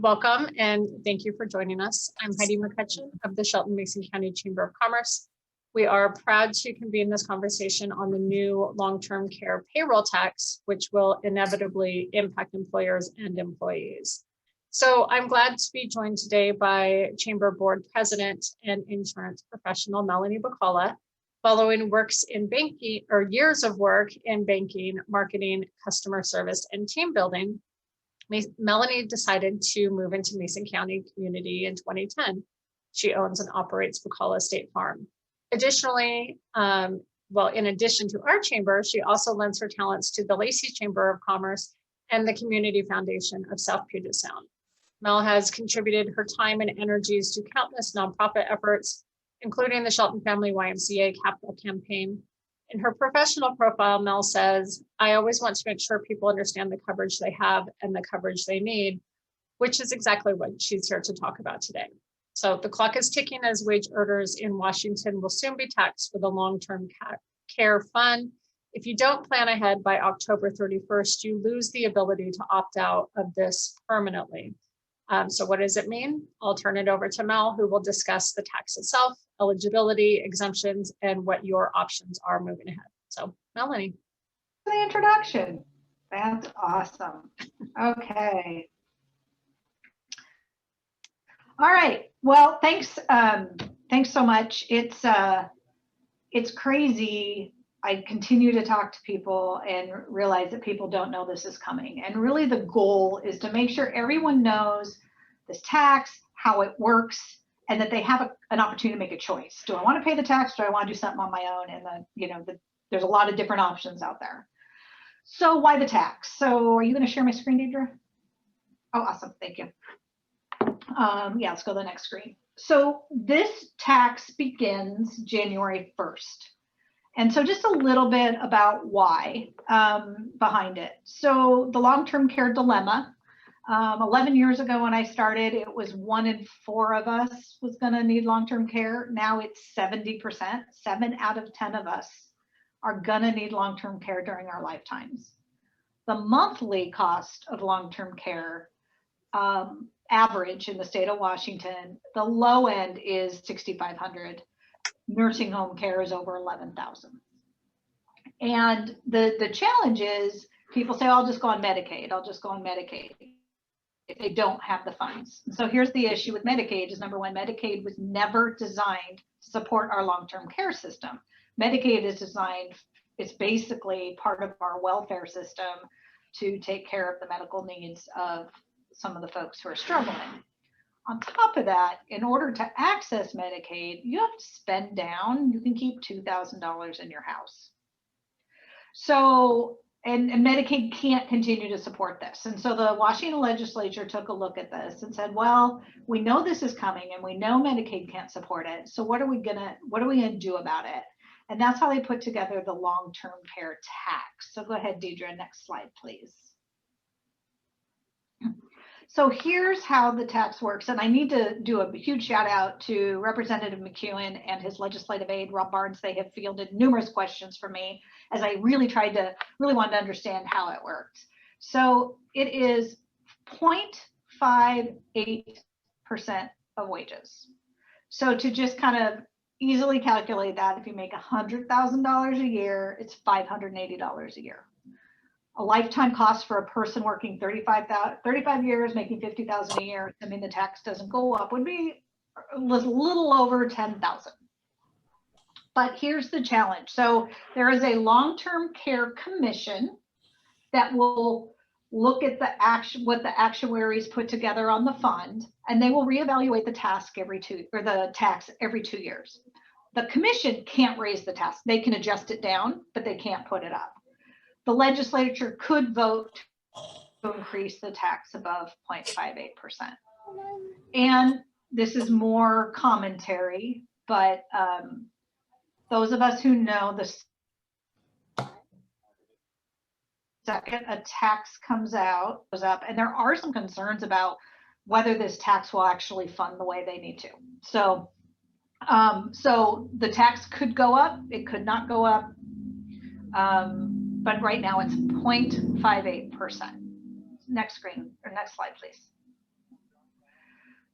Welcome and thank you for joining us. I'm Heidi McCutcheon of the Shelton-Mason County Chamber of Commerce. We are proud to convene this conversation on the new long-term care payroll tax, which will inevitably impact employers and employees. So I'm glad to be joined today by Chamber Board President and insurance professional Melanie Bakala, following works in banking or years of work in banking, marketing, customer service, and team building. Melanie decided to move into Mason County community in 2010. She owns and operates Bakala State Farm. Additionally, in addition to our chamber, she also lends her talents to the Lacey Chamber of Commerce and the Community Foundation of South Puget Sound. Mel has contributed her time and energies to countless nonprofit efforts, including the Shelton Family YMCA Capital Campaign. In her professional profile, Mel says, I always want to make sure people understand the coverage they have and the coverage they need, which is exactly what she's here to talk about today. So the clock is ticking as wage earners in Washington will soon be taxed for the long-term care fund. If you don't plan ahead by October 31st, you lose the ability to opt out of this permanently. So what does it mean? I'll turn it over to Mel, who will discuss the tax itself, eligibility, exemptions, and what your options are moving ahead. So Melanie. The introduction. That's awesome. Okay. All right. Well, thanks. Thanks so much. It's crazy. I continue to talk to people and realize that people don't know this is coming. And really the goal is to make sure everyone knows this tax, how it works, and that they have an opportunity to make a choice. Do I want to pay the tax? Do I want to do something on my own? And there's a lot of different options out there. So why the tax? So are you going to share my screen, Deidre? Oh, awesome. Thank you. Yeah, let's go to the next screen. So this tax begins January 1st. And so just a little bit about why behind it. So the long-term care dilemma, 11 years ago when I started, it was 1 in 4 of us was gonna need long-term care. Now it's 70%, 7 out of 10 of us are gonna need long-term care during our lifetimes. The monthly cost of long-term care average in the state of Washington, the low end is $6,500. Nursing home care is over 11,000. And the challenge is people say, I'll just go on Medicaid. I'll just go on Medicaid if they don't have the funds. And so here's the issue with Medicaid is number one, Medicaid was never designed to support our long-term care system. Medicaid is designed, it's basically part of our welfare system to take care of the medical needs of some of the folks who are struggling. On top of that, in order to access Medicaid, you have to spend down. You can keep $2,000 in your house. So, and Medicaid can't continue to support this. And so the Washington legislature took a look at this and said, well, we know this is coming and we know Medicaid can't support it. So what are we gonna do about it? And that's how they put together the long-term care tax. So go ahead, Deidre, next slide, please. So here's how the tax works. And I need to do a huge shout out to Representative McEwen and his legislative aide, Rob Barnes. They have fielded numerous questions for me as I really wanted to understand how it works. So it is 0.58% of wages. So to just kind of easily calculate that, if you make $100,000 a year, it's $580 a year. A lifetime cost for a person working 35 years, making $50,000 a year, assuming the tax doesn't go up, would be a little over $10,000. But here's the challenge. So there is a long-term care commission that will look at what the actuaries put together on the fund, and they will reevaluate the tax every 2 years. The commission can't raise the tax. They can adjust it down, but they can't put it up. The legislature could vote to increase the tax above 0.58%. And this is more commentary, but those of us who know the second a tax goes up, and there are some concerns about whether this tax will actually fund the way they need to. So, so the tax could go up, it could not go up. But right now it's 0.58%. Next screen or next slide, please.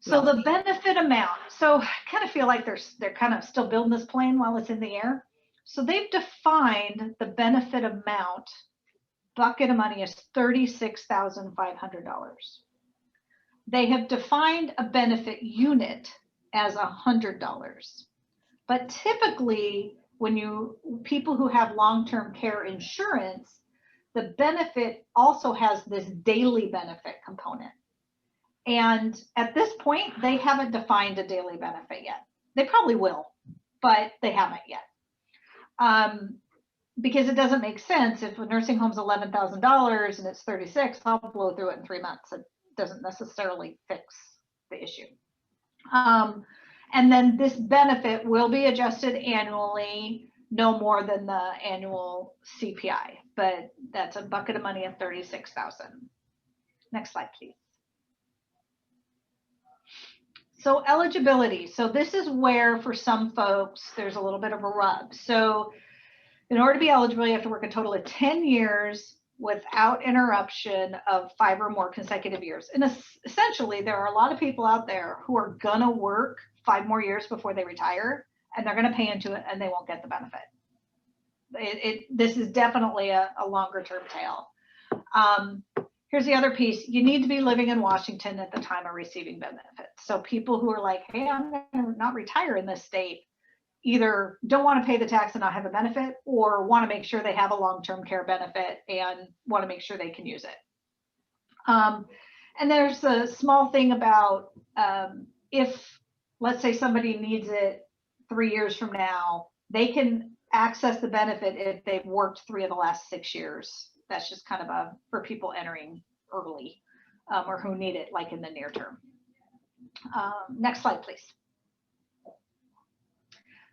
So the benefit amount, so I kind of feel like they're kind of still building this plane while it's in the air. So they've defined the benefit amount, bucket of money is $36,500. They have defined a benefit unit as $100. But typically, when people who have long-term care insurance, the benefit also has this daily benefit component. And at this point, they haven't defined a daily benefit yet. They probably will, but they haven't yet. Because it doesn't make sense if a nursing home's $11,000 and it's 36, I'll blow through it in 3 months. It doesn't necessarily fix the issue. And then this benefit will be adjusted annually, no more than the annual CPI, but that's a bucket of money of $36,000. Next slide, please. So eligibility. So this is where for some folks, there's a little bit of a rub. So in order to be eligible, you have to work a total of 10 years without interruption of 5 or more consecutive years. And essentially, there are a lot of people out there who are gonna work 5 more years before they retire, and they're gonna pay into it and they won't get the benefit. This is definitely a longer term tail. Here's the other piece. You need to be living in Washington at the time of receiving benefits. So people who are like, hey, I'm gonna not retire in this state, either don't want to pay the tax and not have a benefit, or want to make sure they have a long-term care benefit and want to make sure they can use it. And there's a small thing about if, let's say somebody needs it 3 years from now, they can access the benefit if they've worked 3 of the last 6 years. That's just kind of for people entering early or who need it like in the near term. Next slide, please.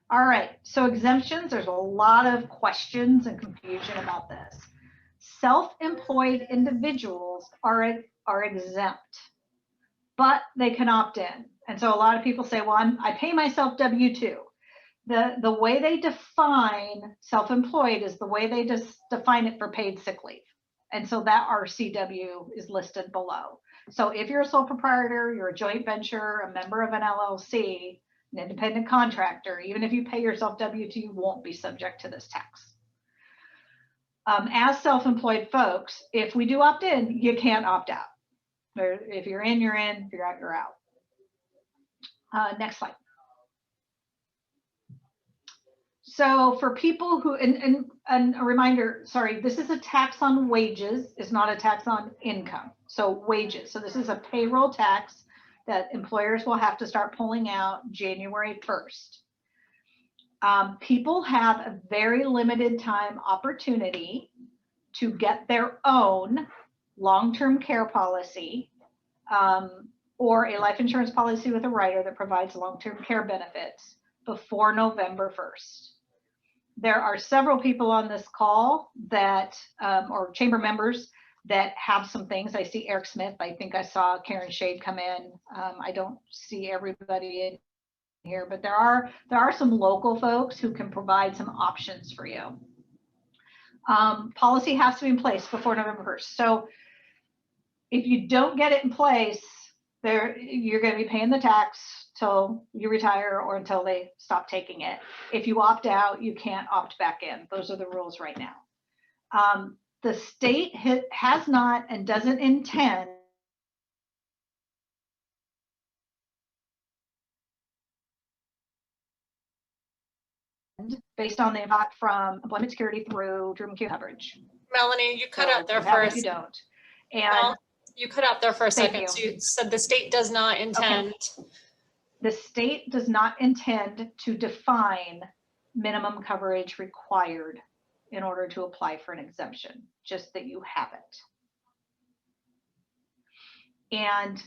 All right, so exemptions, there's a lot of questions and confusion about this. Self-employed individuals are exempt, but they can opt in. And so a lot of people say, well, I pay myself W-2. The way they define self-employed is the way they just define it for paid sick leave. And so that RCW is listed below. So if you're a sole proprietor, you're a joint venture, a member of an LLC, an independent contractor, even if you pay yourself W-2, you won't be subject to this tax. As self-employed folks, if we do opt in, you can't opt out. If you're in, you're in. If you're out, you're out. Next slide. So for people who, and a reminder, sorry, this is a tax on wages, it's not a tax on income. So wages. So this is a payroll tax that employers will have to start pulling out January 1st. People have a very limited time opportunity to get their own long-term care policy or a life insurance policy with a rider that provides long-term care benefits before November 1st. There are several people on this call that, or chamber members that have some things. I see Eric Smith. I think I saw Karen Shade come in. I don't see everybody in here, but there are some local folks who can provide some options for you. Policy has to be in place before November 1st. So if you don't get it in place, you're going to be paying the tax till you retire or until they stop taking it. If you opt out, you can't opt back in. Those are the rules right now. The state has not and doesn't intend based on the impact from employment security through Drew McHugh coverage. Melanie, you cut So out there you have it, first. you don't. And Well, you cut out there for a Thank second. you. So you said the state does not intend. Okay. The state does not intend to define minimum coverage required in order to apply for an exemption, just that you have it. And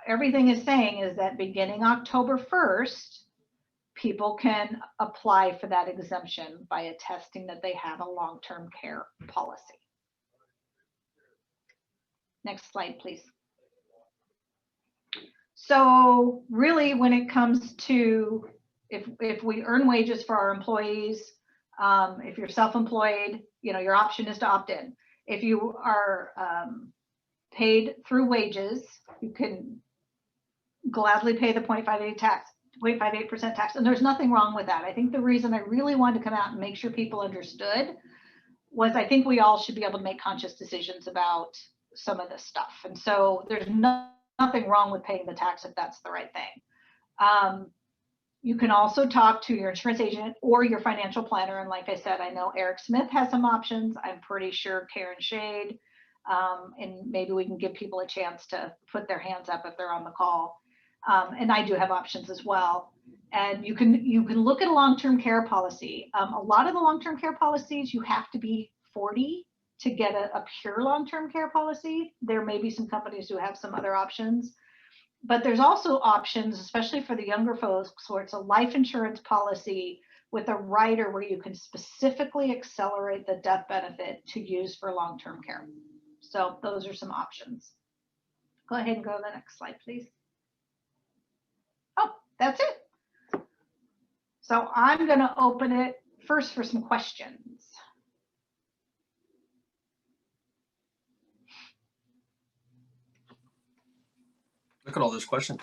everything is saying is that beginning October 1st, people can apply for that exemption by attesting that they have a long-term care policy. Next slide, please. So really, when it comes to if we earn wages for our employees, if you're self-employed, your option is to opt in. If you are paid through wages, You can gladly pay the 0.58% tax, and there's nothing wrong with that. I think the reason I really wanted to come out and make sure people understood was I think we all should be able to make conscious decisions about some of this stuff. And so there's nothing wrong with paying the tax if that's the right thing. You can also talk to your insurance agent or your financial planner. And like I said, I know Eric Smith has some options. I'm pretty sure Karen Shade, and maybe we can give people a chance to put their hands up if they're on the call. And I do have options as well. And you can look at a long-term care policy. A lot of the long-term care policies, you have to be 40 to get a pure long-term care policy. There may be some companies who have some other options, but there's also options, especially for the younger folks, where it's a life insurance policy with a rider where you can specifically accelerate the death benefit to use for long-term care. So those are some options. Go ahead and go to the next slide, please. Oh, that's it. So I'm going to open it first for some questions. Look at all those questions.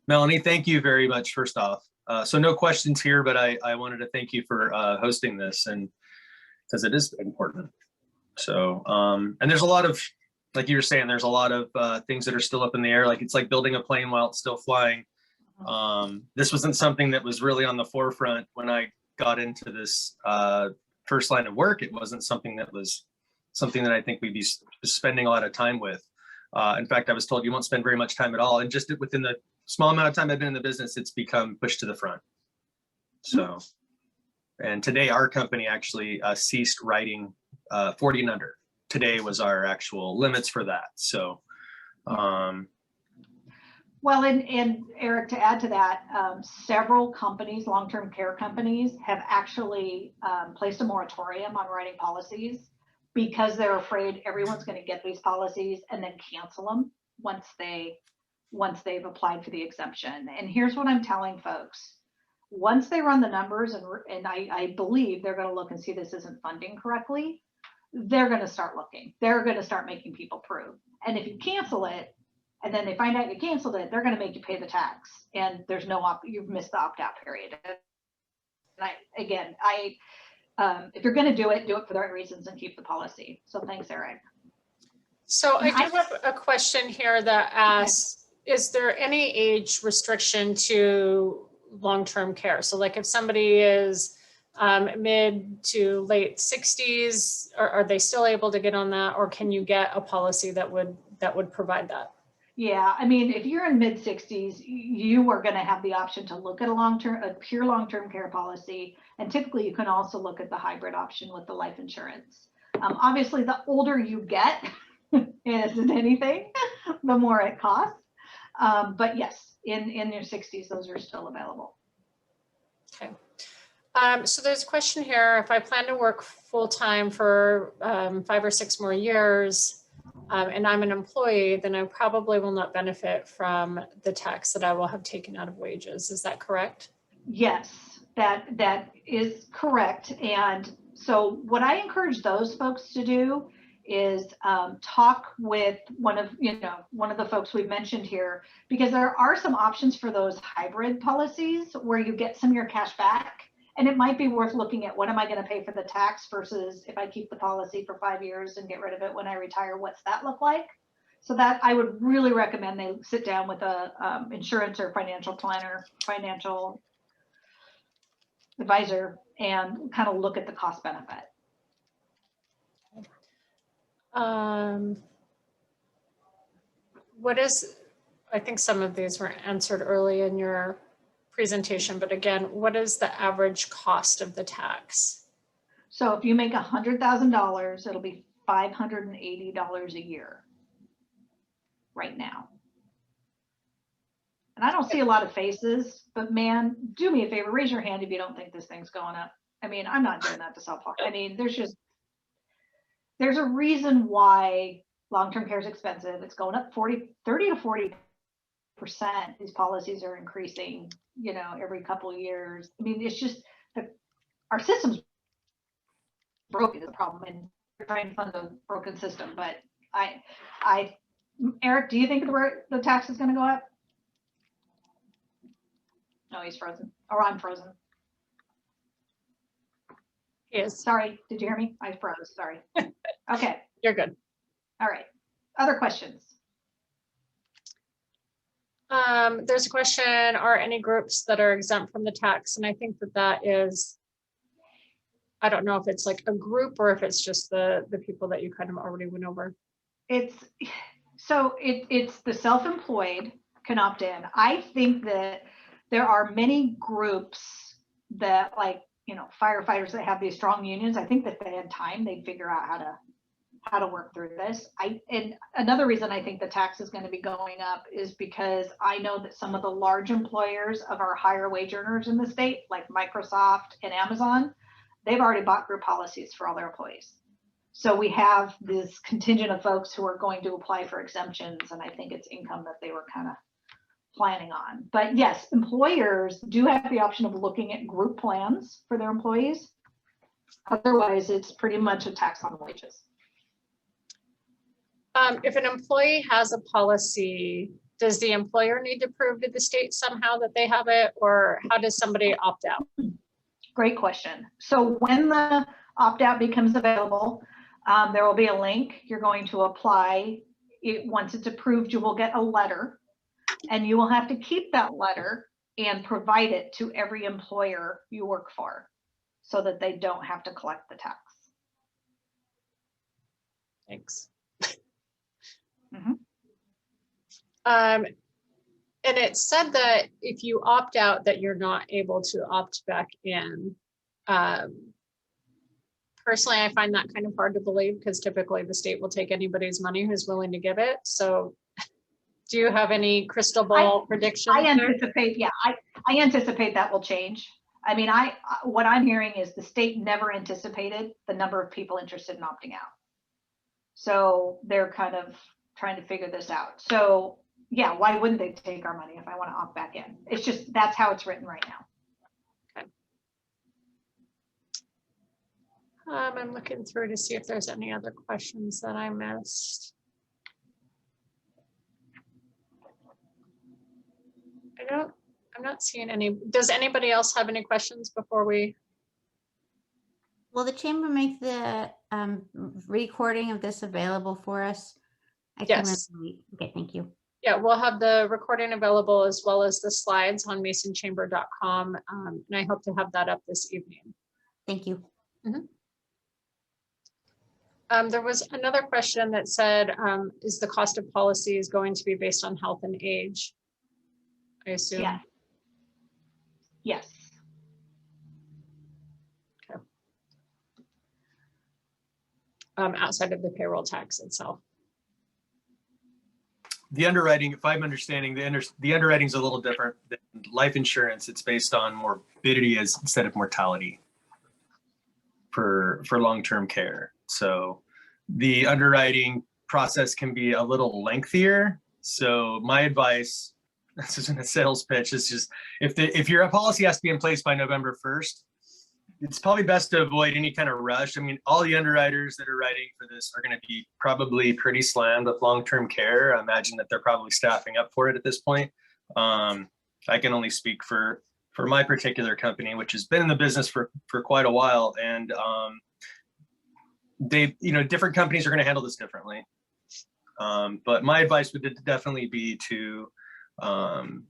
Melanie, thank you very much, first off. So no questions here, but I wanted to thank you for hosting this, and because it is important. So, and there's a lot of, like you were saying, there's a lot of things that are still up in the air. Like it's like building a plane while it's still flying. This wasn't something that was really on the forefront when I got into this first line of work. It wasn't something that I think we'd be spending a lot of time with. In fact, I was told you won't spend very much time at all. And just within the small amount of time I've been in the business, it's become pushed to the front. So, and today our company actually ceased writing 40 and under. Today was our actual limits for that. So, well, and Eric, to add to that, several companies, long-term care companies, have actually placed a moratorium on writing policies because they're afraid everyone's going to get these policies and then cancel them once they've applied for the exemption. And here's what I'm telling folks. Once they run the numbers, and I believe they're going to look and see this isn't funding correctly, they're going to start looking. They're going to start making people prove. And if you cancel it, and then they find out you canceled it, they're going to make you pay the tax. And there's no you've missed the opt-out period. And if you're going to do it for the right reasons and keep the policy. So thanks, Eric. So I do have a question here that asks, is there any age restriction to long-term care? So like if somebody is mid to late 60s, are they still able to get on that, or can you get a policy that would provide that? Yeah, I mean, if you're in mid 60s, you are going to have the option to look at a pure long-term care policy. And typically you can also look at the hybrid option with the life insurance. Obviously, the older you get, isn't anything, the more it costs. But yes, in your 60s, those are still available. Okay. So there's a question here. If I plan to work full-time for 5 or 6 more years, and I'm an employee, then I probably will not benefit from the tax that I will have taken out of wages. Is that correct? Yes, that is correct. And so what I encourage those folks to do is talk with one of the folks we've mentioned here, because there are some options for those hybrid policies where you get some of your cash back. And it might be worth looking at, what am I going to pay for the tax versus if I keep the policy for 5 years and get rid of it when I retire, what's that look like? So that I would really recommend they sit down with a insurance or financial planner, financial advisor, and kind of look at the cost benefit. I think some of these were answered early in your presentation, but again, what is the average cost of the tax? So if you make $100,000, it'll be $580 a year right now. And I don't see a lot of faces, but man, do me a favor, raise your hand if you don't think this thing's going up. I mean, I'm not doing that to self-harm. I mean, there's a reason why long-term care is expensive. It's going up 30 to 40%. These policies are increasing, every couple of years. I mean, it's just our system's broken is a problem, and we're trying to fund a broken system, but Eric, do you think the tax is going to go up? No, he's frozen, or I'm frozen. Yes, Sorry, did you hear me? I froze, sorry. Okay, you're good. all right. Other questions? There's a question, are any groups that are exempt from the tax? And I think that is, I don't know if it's like a group or if it's just the people that you kind of already went over. It's the self-employed can opt in. I think that there are many groups that, like, firefighters that have these strong unions. I think that they had time, they'd figure out how to work through this. And another reason I think the tax is going to be going up is because I know that some of the large employers of our higher wage earners in the state, like Microsoft and Amazon, they've already bought group policies for all their employees. So we have this contingent of folks who are going to apply for exemptions, and I think it's income that they were kind of planning on. But yes, employers do have the option of looking at group plans for their employees. Otherwise, it's pretty much a tax on wages. If an employee has a policy, does the employer need to prove to the state somehow that they have it, or how does somebody opt out? Great question. So when the opt-out becomes available, there will be a link. You're going to apply. Once it's approved, you will get a letter, and you will have to keep that letter and provide it to every employer you work for so that they don't have to collect the tax. Thanks. Mhm. And it said that if you opt out, that you're not able to opt back in. Personally, I find that kind of hard to believe because typically the state will take anybody's money who's willing to give it. So do you have any crystal ball predictions? I anticipate, yeah, I anticipate that will change. I mean, what I'm hearing is the state never anticipated the number of people interested in opting out. So they're kind of trying to figure this out. So yeah, why wouldn't they take our money if I want to opt back in? It's just, that's how it's written right now. Okay. I'm looking through to see if there's any other questions that I missed. I'm not seeing any. Does anybody else have any questions before we? Will the chamber make the recording of this available for us? Yes. Okay, thank you. Yeah, we'll have the recording available as well as the slides on masonchamber.com. And I hope to have that up this evening. Thank you. There was another question that said, is the cost of policies going to be based on health and age? I assume. Yeah. Yes. Okay. Outside of the payroll tax itself. The underwriting, if I'm understanding, the underwriting is a little different than life insurance. It's based on morbidity instead of mortality for long-term care. So the underwriting process can be a little lengthier. So my advice, this isn't a sales pitch, it's just if your policy has to be in place by November 1st, it's probably best to avoid any kind of rush. I mean, all the underwriters that are writing for this are going to be probably pretty slammed with long-term care. I imagine that they're probably staffing up for it at this point. I can only speak for my particular company, which has been in the business for quite a while. And different companies are going to handle this differently. But my advice would definitely be to kind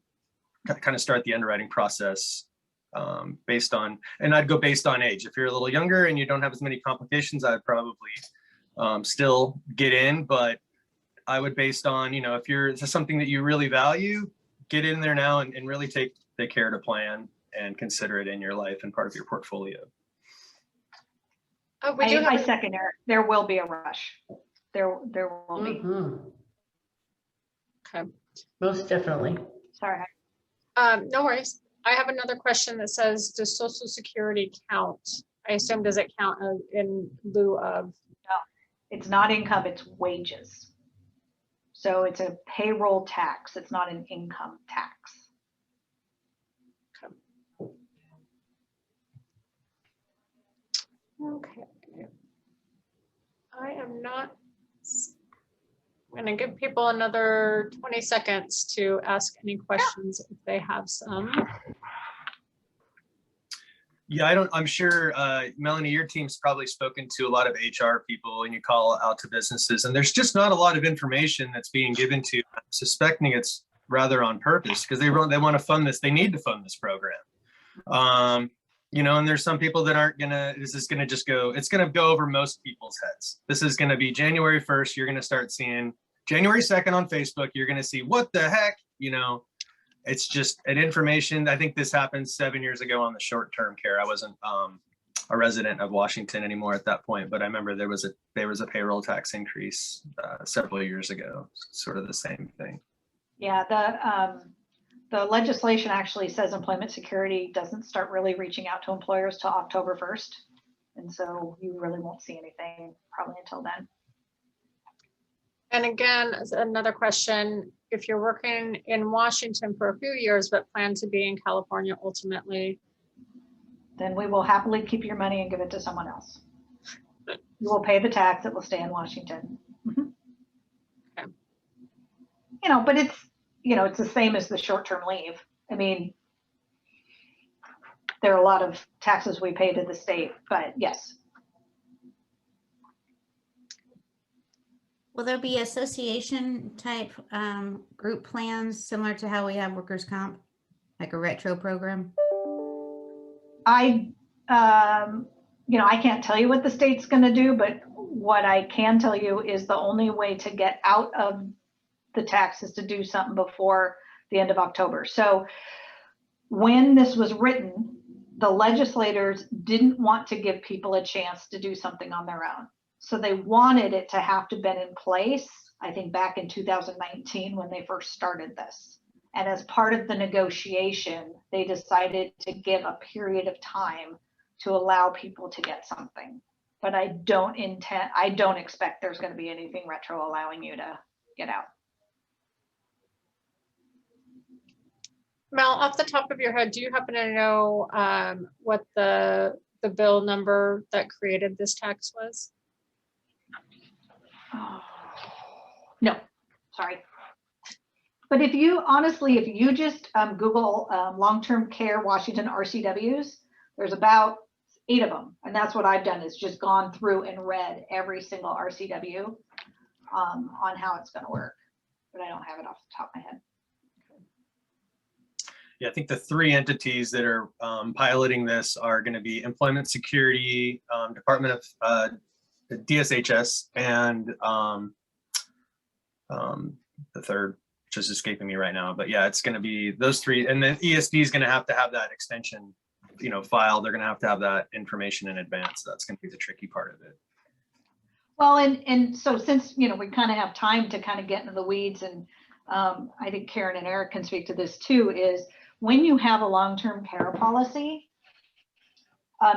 of start the underwriting process based on, and I'd go based on age. If you're a little younger and you don't have as many complications, I'd probably still get in, but I would based on, if it's something that you really value, get in there now and really take the care to plan and consider it in your life and part of your portfolio. I second Eric. There will be a rush. There will be. Okay. Most definitely. Sorry. No worries. I have another question that says, does Social Security count? I assume, does it count in lieu of? No, it's not income, it's wages. So it's a payroll tax. It's not an income tax. Okay. I am not I'm going to give people another 20 seconds to ask any questions if they have some. Yeah, I'm sure, Melanie, your team's probably spoken to a lot of HR people and you call out to businesses, and there's just not a lot of information that's being given to you. I'm suspecting it's rather on purpose because they want to fund this. They need to fund this program. You know, and there's some people that aren't this is gonna just go, it's gonna go over most people's heads. This is gonna be January 1st. You're gonna start seeing January 2nd on Facebook. You're gonna see what the heck, you know. It's just an information. I think this happened 7 years ago on the short-term care. I wasn't a resident of Washington anymore at that point, but I remember there was a payroll tax increase several years ago. Sort of the same thing. Yeah, the legislation actually says employment security doesn't start really reaching out to employers till October 1st. And so you really won't see anything probably until then. And again, as another question, if you're working in Washington for a few years, but plan to be in California ultimately, then we will happily keep your money and give it to someone else. You will pay the tax, it will stay in Washington. Mhm. Okay. You know, but it's, you know, it's the same as the short-term leave. I mean, there are a lot of taxes we pay to the state, but yes. Will there be association type group plans similar to how we have workers' comp, like a retro program? You know, I can't tell you what the state's going to do, but what I can tell you is the only way to get out of the tax is to do something before the end of October. So when this was written, the legislators didn't want to give people a chance to do something on their own. So they wanted it to have to been in place, I think back in 2019 when they first started this. And as part of the negotiation, they decided to give a period of time to allow people to get something. But I don't expect there's going to be anything retro allowing you to get out. Mel, off the top of your head, do you happen to know what the bill number that created this tax was? Oh, no, sorry. But if you honestly, if you just Google long-term care Washington RCWs, there's about 8 of them. And that's what I've done is just gone through and read every single RCW on how it's going to work. But I don't have it off the top of my head. Yeah, I think the 3 entities that are piloting this are going to be Employment Security, Department of DSHS, and the third, which is escaping me right now. But yeah, it's going to be those 3, and the ESD is going to have that extension, you know, file. They're going to have that information in advance. That's going to be the tricky part of it. Well, and so since, you know, we kind of have time to kind of get into the weeds, and I think Karen and Eric can speak to this too, is when you have a long-term care policy,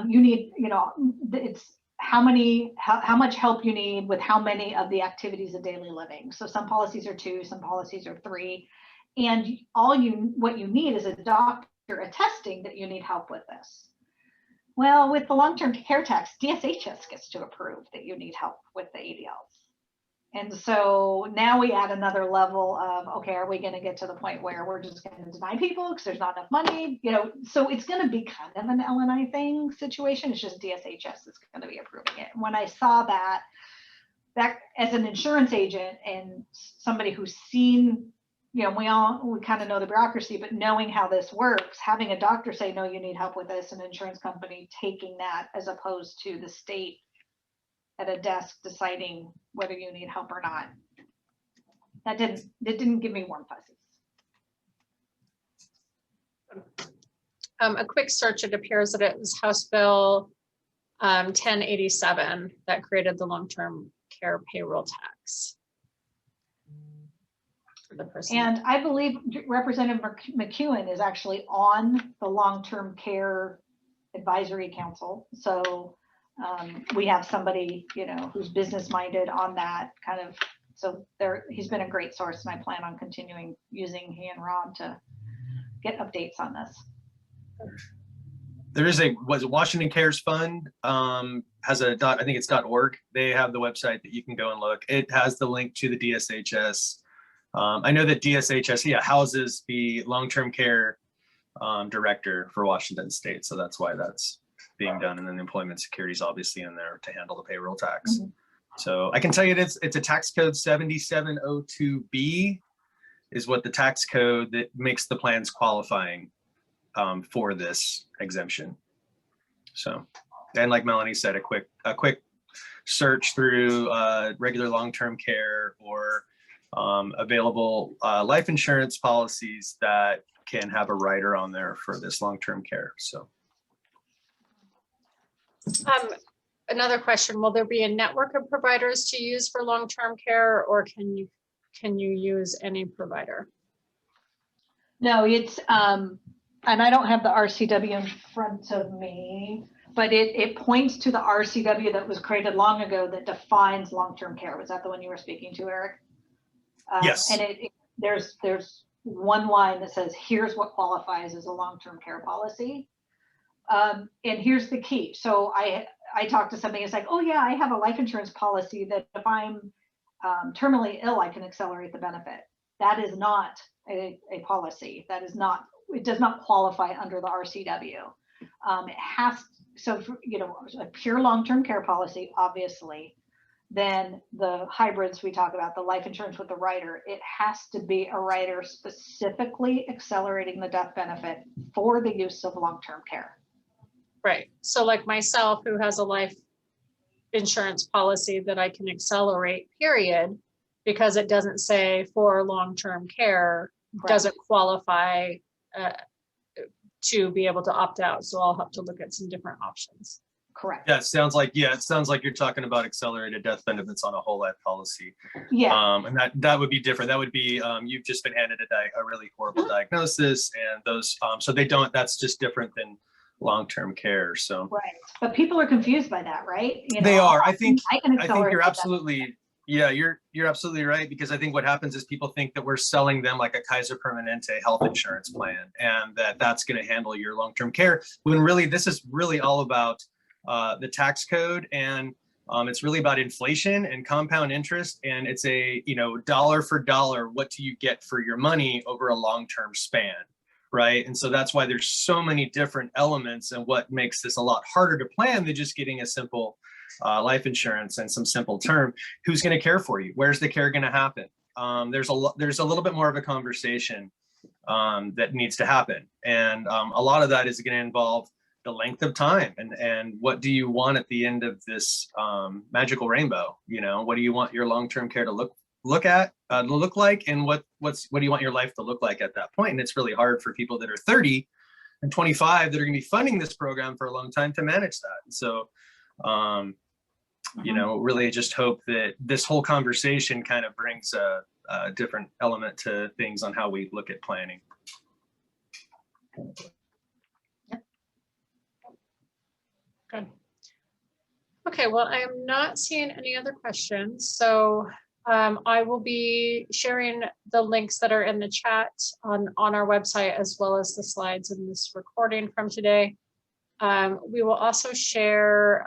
you need, you know, it's how much help you need with how many of the activities of daily living. So some policies are 2, some policies are 3, and what you need is a doctor attesting that you need help with this. Well, with the long-term care tax, DSHS gets to approve that you need help with the ADLs. And so now we add another level of, okay, are we going to get to the point where we're just going to deny people because there's not enough money? You know, so it's going to be kind of an LNI thing situation. It's just DSHS that's going to be approving it. When I saw that as an insurance agent and somebody who's seen, you know, we kind of know the bureaucracy, but knowing how this works, having a doctor say, no, you need help with this, an insurance company taking that as opposed to the state at a desk deciding whether you need help or not. That didn't give me warm fuzzies. A quick search, it appears that it was House Bill 1087 that created the long-term care payroll tax. For the person. And I believe Representative McEwen is actually on the long-term care advisory council. So we have somebody, you know, who's business minded on that kind of, so he's been a great source, and I plan on continuing using he and Rob to get updates on this. there is was Washington Cares Fund has a I think it's .org. They have the website that you can go and look. It has the link to the DSHS. I know that DSHS, houses the long-term care director for Washington State. So that's why that's being done. And then employment security is obviously in there to handle the payroll tax. So I can tell you it's a tax code 7702B is what the tax code that makes the plans qualifying for this exemption. So, and like Melanie said, a quick search through regular long-term care or available life insurance policies that can have a rider on there for this long-term care. So. Another question, will there be a network of providers to use for long-term care, or can you use any provider? No, it's, and I don't have the RCW in front of me, but it points to the RCW that was created long ago that defines long-term care. Was that the one you were speaking to, Eric? Yes. And there's one line that says, here's what qualifies as a long-term care policy. And here's the key. So I talked to somebody, it's like, oh yeah, I have a life insurance policy that if I'm terminally ill, I can accelerate the benefit. That is not a policy. That is not, it does not qualify under the RCW. It has, so for, a pure long-term care policy, obviously, then the hybrids we talk about, the life insurance with the rider, it has to be a rider specifically accelerating the death benefit for the use of long-term care. Right. So like myself, who has a life insurance policy that I can accelerate, period, because it doesn't say for long-term care, doesn't qualify to be able to opt out. So I'll have to look at some different options. Correct. Yeah, it sounds like you're talking about accelerated death benefits on a whole life policy. Yeah. And that would be different. That would be you've just been handed a really horrible diagnosis, and those so they don't. That's just different than long-term care. So right, but people are confused by that, right? They are. I think accelerate you're absolutely you're absolutely right, because I think what happens is people think that we're selling them like a Kaiser Permanente health insurance plan, and that's going to handle your long-term care, when really this is really all about the tax code, and it's really about inflation and compound interest, and it's a dollar for dollar, what do you get for your money over a long-term span, right? And so that's why there's so many different elements, and what makes this a lot harder to plan than just getting a simple life insurance and some simple term. Who's going to care for you? Where's the care going to happen? There's a little bit more of a conversation that needs to happen, and a lot of that is going to involve the length of time and what do you want at the end of this magical rainbow. What do you want your long-term care to look like, and what do you want your life to look like at that point? And it's really hard for people that are 30 and 25 that are going to be funding this program for a long time to manage that. And so really just hope that this whole conversation kind of brings a different element to things on how we look at planning. Good. Okay, well, I am not seeing any other questions. So I will be sharing the links that are in the chat on our website, as well as the slides in this recording from today. We will also share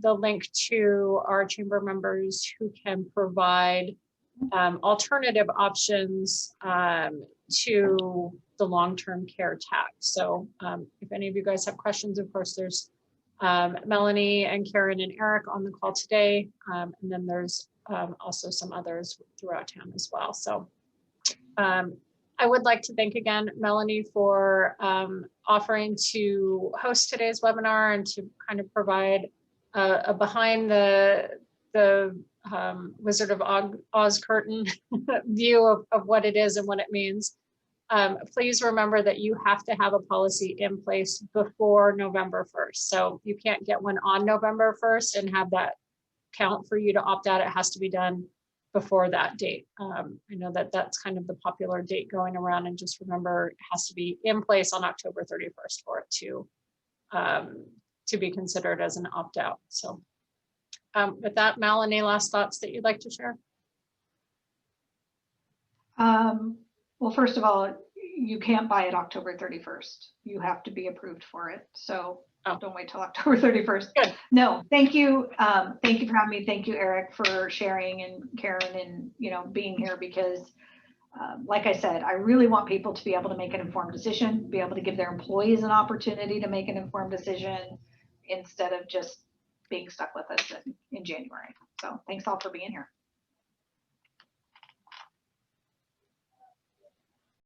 the link to our chamber members who can provide alternative options to the long-term care tax. So if any of you guys have questions, of course, there's Melanie and Karen and Eric on the call today. And then there's also some others throughout town as well. So I would like to thank again Melanie for offering to host today's webinar and to kind of provide a behind the Wizard of Oz curtain view of what it is and what it means. Please remember that you have to have a policy in place before November 1st. So you can't get one on November 1st and have that count for you to opt out. It has to be done before that date. I know that that's kind of the popular date going around, and just remember it has to be in place on October 31st for it to be considered as an opt-out. So with that, Mal, any last thoughts that you'd like to share? Well, first of all, you can't buy it October 31st. You have to be approved for it. So Oh. don't wait till October 31st. Good. No, thank you. Thank you for having me. Thank you, Eric, for sharing, and Karen, and, you know, being here, because like I said, I really want people to be able to make an informed decision, be able to give their employees an opportunity to make an informed decision instead of just being stuck with us in January. So thanks all for being here.